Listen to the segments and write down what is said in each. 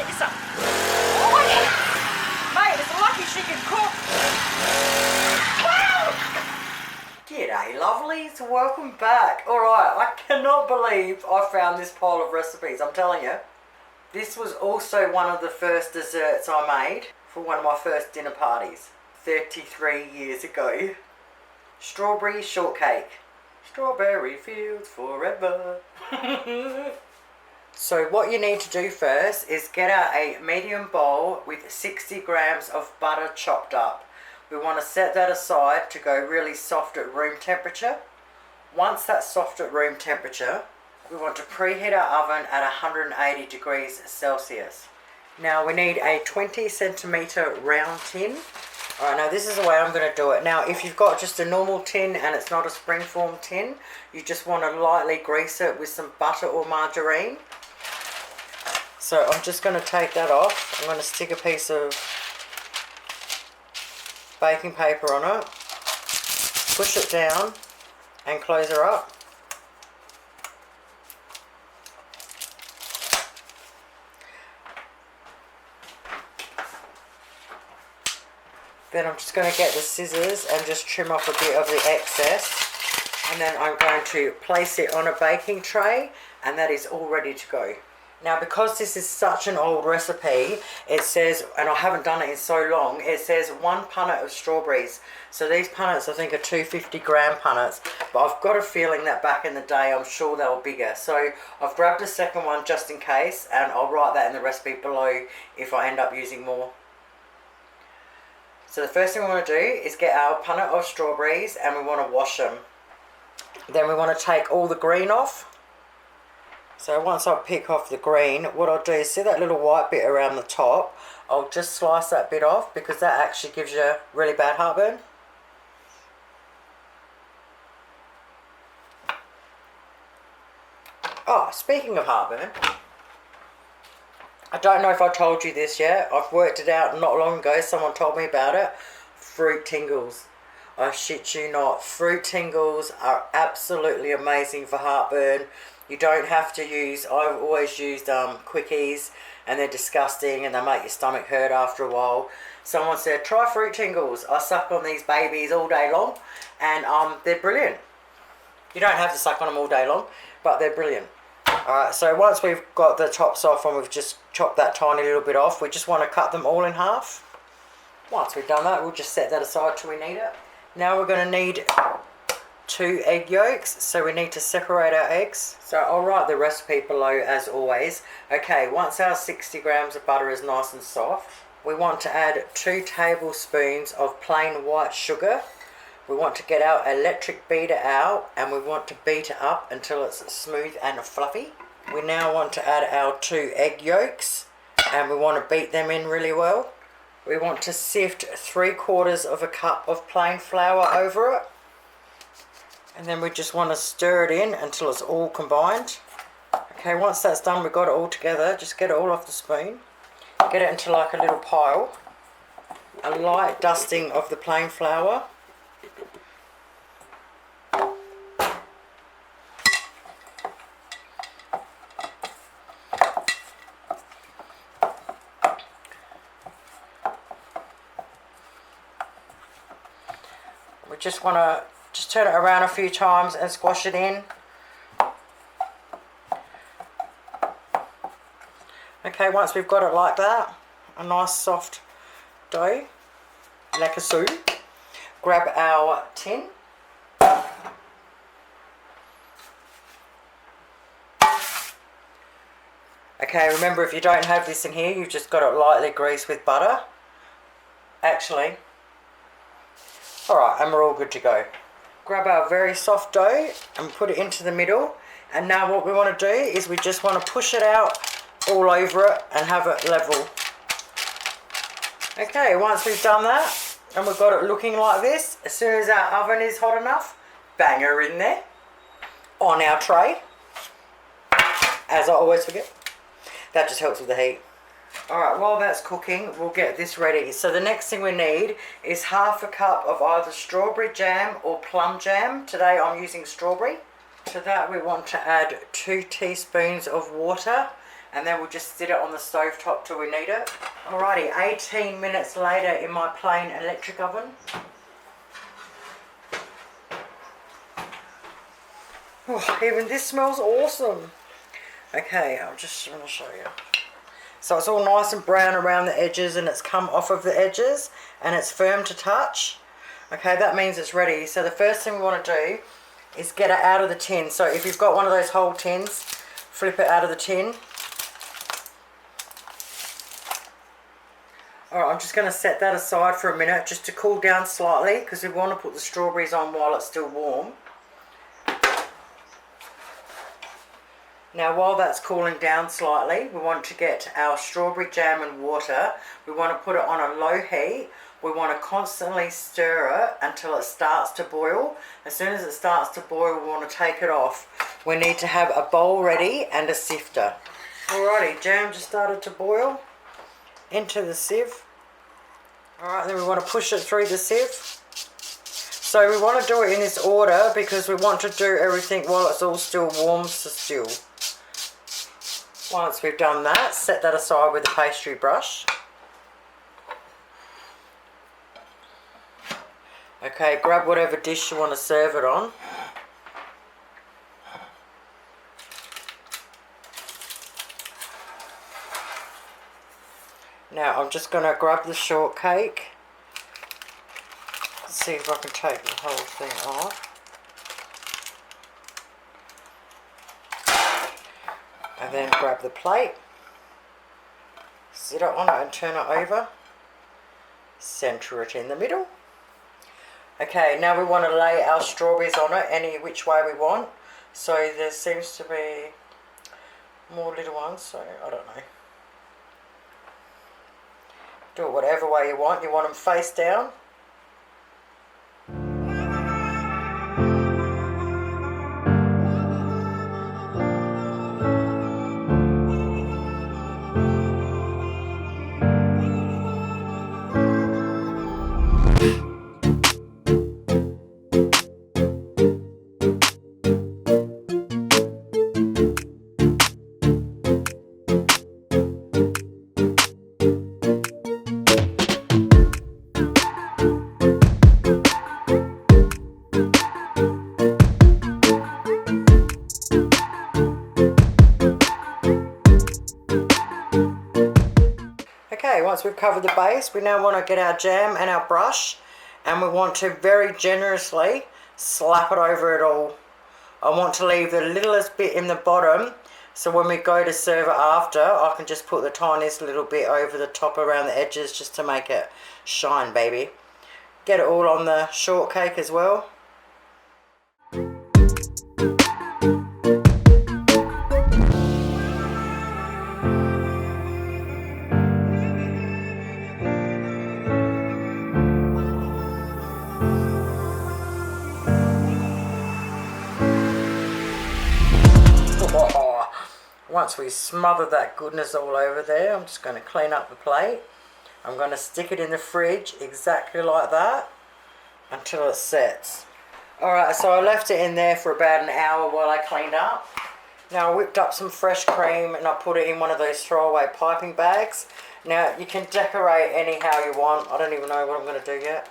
get you some. Oh, yeah. Mate, it's lucky she can cook. Wow! G'day lovelies, welcome back. Alright, I cannot believe I found this pile of recipes, I'm telling you. This was also one of the first desserts I made for one of my first dinner parties 33 years ago. Strawberry shortcake. Strawberry fields forever. So what you need to do first is get out a medium bowl with 60 grams of butter chopped up. We want to set that aside to go really soft at room temperature. Once that's soft at room temperature, we want to preheat our oven at 180 degrees Celsius. Now we need a 20 centimetre round tin. Alright, now this is the way I'm going to do it. Now if you've got just a normal tin and it's not a springform tin, you just want to lightly grease it with some butter or margarine. So I'm just going to take that off. I'm going to stick a piece of baking paper on it, push it down and close her up. Then I'm just going to get the scissors and just trim off a bit of the excess, and then I'm going to place it on a baking tray, and that is all ready to go. Now because this is such an old recipe, it says, and I haven't done it in so long, it says 1 punnet of strawberries. So these punnets I think are 250 gram punnets, but I've got a feeling that back in the day I'm sure they were bigger. So I've grabbed a second one just in case, and I'll write that in the recipe below if I end up using more. So the first thing we want to do is get our punnet of strawberries and we want to wash them. Then we want to take all the green off. So once I pick off the green, what I'll do is see that little white bit around the top, I'll just slice that bit off because that actually gives you really bad heartburn. Oh, speaking of heartburn, I don't know if I told you this yet. I've worked it out not long ago. Someone told me about it. Fruit tingles. I shit you not. Fruit tingles are absolutely amazing for heartburn. You don't have to use, I've always used quickies, and they're disgusting and they make your stomach hurt after a while. Someone said, try fruit tingles. I suck on these babies all day long, and they're brilliant. You don't have to suck on them all day long, but they're brilliant. Alright, so once we've got the tops off and we've just chopped that tiny little bit off, we just want to cut them all in half. Once we've done that, we'll just set that aside till we need it. Now we're going to need 2 egg yolks, so we need to separate our eggs. So I'll write the recipe below as always. Okay, once our 60 grams of butter is nice and soft, we want to add 2 tablespoons of plain white sugar. We want to get our electric beater out and we want to beat it up until it's smooth and fluffy. We now want to add our 2 egg yolks and we want to beat them in really well. We want to sift 3/4 of a cup of plain flour over it. And then we just want to stir it in until it's all combined. Okay, once that's done, we've got it all together. Just get it all off the spoon. Get it into like a little pile. A light dusting of the plain flour. We just want to turn it around a few times and squash it in. Okay, once we've got it like that, a nice soft dough, like a soup, grab our tin. Okay, remember if you don't have this in here, you've just got it lightly greased with butter. Actually, alright, and we're all good to go. Grab our very soft dough and put it into the middle, and now what we want to do is we just want to push it out all over it and have it level. Okay, once we've done that and we've got it looking like this, as soon as our oven is hot enough, bang her in there on our tray, as I always forget. That just helps with the heat. Alright, while that's cooking, we'll get this ready. So the next thing we need is 1/2 cup of either strawberry jam or plum jam. Today I'm using strawberry. To that we want to add 2 teaspoons of water and then we'll just sit it on the stove top till we need it. Alrighty, 18 minutes later in my plain electric oven. Oh, even this smells awesome. Okay, I'm just going to show you. So it's all nice and brown around the edges, and it's come off of the edges and it's firm to touch. Okay, that means it's ready. So the first thing we want to do is get it out of the tin. So if you've got one of those whole tins, flip it out of the tin. Alright, I'm just going to set that aside for a minute just to cool down slightly, because we want to put the strawberries on while it's still warm. Now while that's cooling down slightly, we want to get our strawberry jam and water. We want to put it on a low heat. We want to constantly stir it until it starts to boil. As soon as it starts to boil, we want to take it off. We need to have a bowl ready and a sifter. Alrighty, jam just started to boil. Into the sieve. Alright, then we want to push it through the sieve. So we want to do it in this order because we want to do everything while it's all still warm still. Once we've done that, set that aside with a pastry brush. Okay, grab whatever dish you want to serve it on. Now I'm just going to grab the shortcake. See if I can take the whole thing off. And then grab the plate. Sit it on it and turn it over. Center it in the middle. Okay, now we want to lay our strawberries on it any which way we want. So there seems to be more little ones, so I don't know. Do it whatever way you want. You want them face down. Okay, once we've covered the base, we now want to get our jam and our brush, and we want to very generously slap it over it all. I want to leave the littlest bit in the bottom, so when we go to serve it after, I can just put the tiniest little bit over the top around the edges just to make it shine, baby. Get it all on the shortcake as well. Once we smother that goodness all over there, I'm just going to clean up the plate. I'm going to stick it in the fridge exactly like that until it sets. Alright, so I left it in there for about an hour while I cleaned up. Now I whipped up some fresh cream and I put it in one of those throwaway piping bags. Now you can decorate anyhow you want. I don't even know what I'm going to do yet.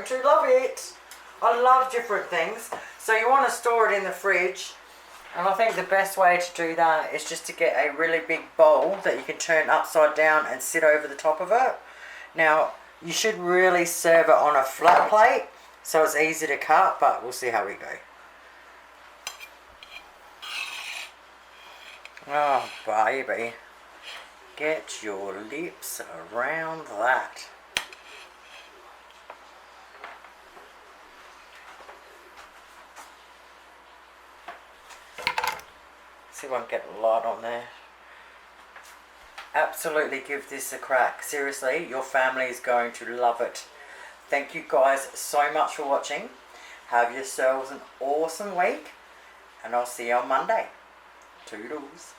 to love it. I love different things. So you want to store it in the fridge. And I think the best way to do that is just to get a really big bowl that you can turn upside down and sit over the top of it. Now, you should really serve it on a flat plate so it's easy to cut, but we'll see how we go. Oh, baby. Get your lips around that. See if I can get a light on there. Absolutely give this a crack. Seriously, your family is going to love it. Thank you guys so much for watching. Have yourselves an awesome week, and I'll see you on Monday. Toodles.